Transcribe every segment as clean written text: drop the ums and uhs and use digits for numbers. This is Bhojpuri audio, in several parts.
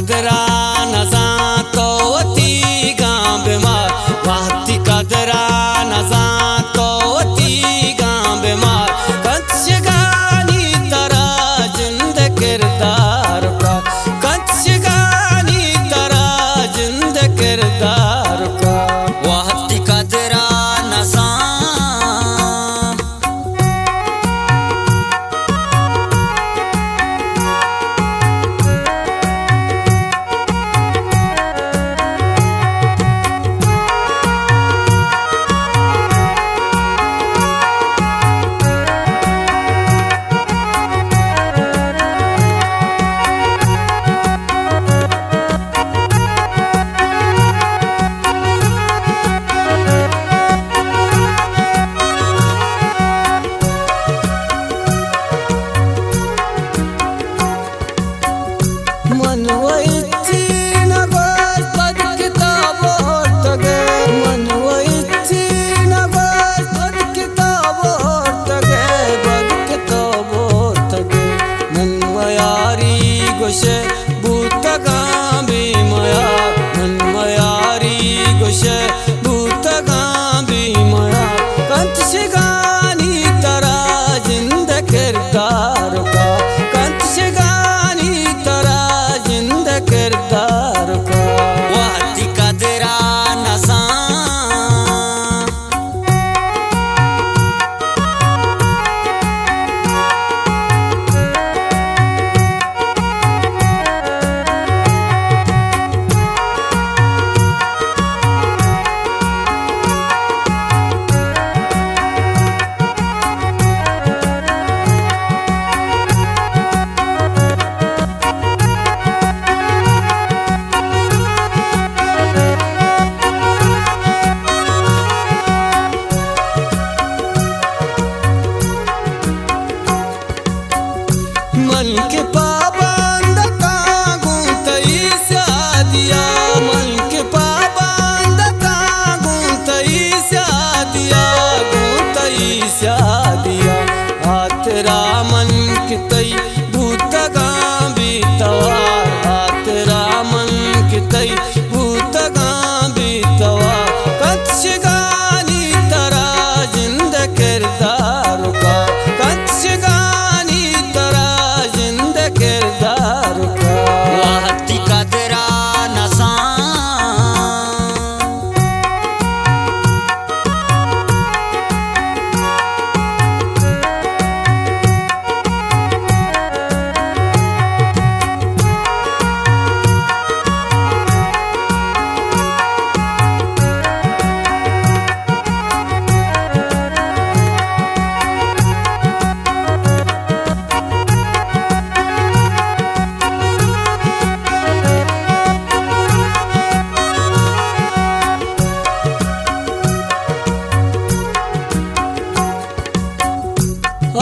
कदरा नजा तो ती गां बीमार वाती कदरा नजा तो ती गां बीमार कच्छ गानी तरा जिंद किरदार का कच्छ गानी तरा जिंद किरदार का वाती कदरा नजा मन के पाबंद का गुंतई सादिया मन के पाबंद का गुंतई सादिया आतरा मन के तई भूत गां बीतवार आतरा मन के तई भूत गां बीतवार कच्छ गानी तरा जिंद किरदार का कच्छ गानी तरा जिंद किरदार का वाती कदरा नजा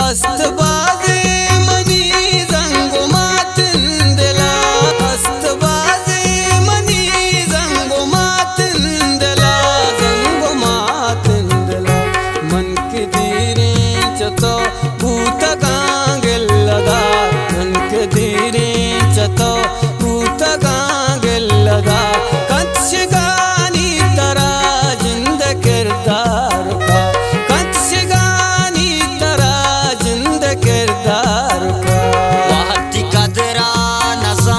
अस्तबाज़े मनी ज़ंगो मातिंदला अस्तबाज़े मनी ज़ंगो मातिंदला मन के धीरे चतो भूत गांगेलदा मन के धीरे चतो भूत गांगेलदा कच्छ गानी तरा जिंद किरदार का कच्छ गानी तरा किरदार का वाती कदरा नजा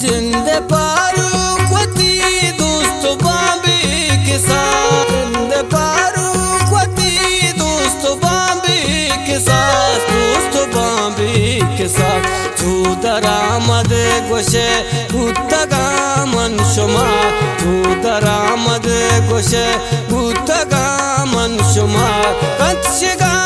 जिंद पारू क्वती दोस्त बाबे के साथ जिंद पारू क्वती दोस्त बाबे के साथ दोस्त बाबे के साथ चूदरा मद गोशे भूतगा मन शुमा चूदरा मद गोशे भूतगा मन मान शुमार कंत शिगा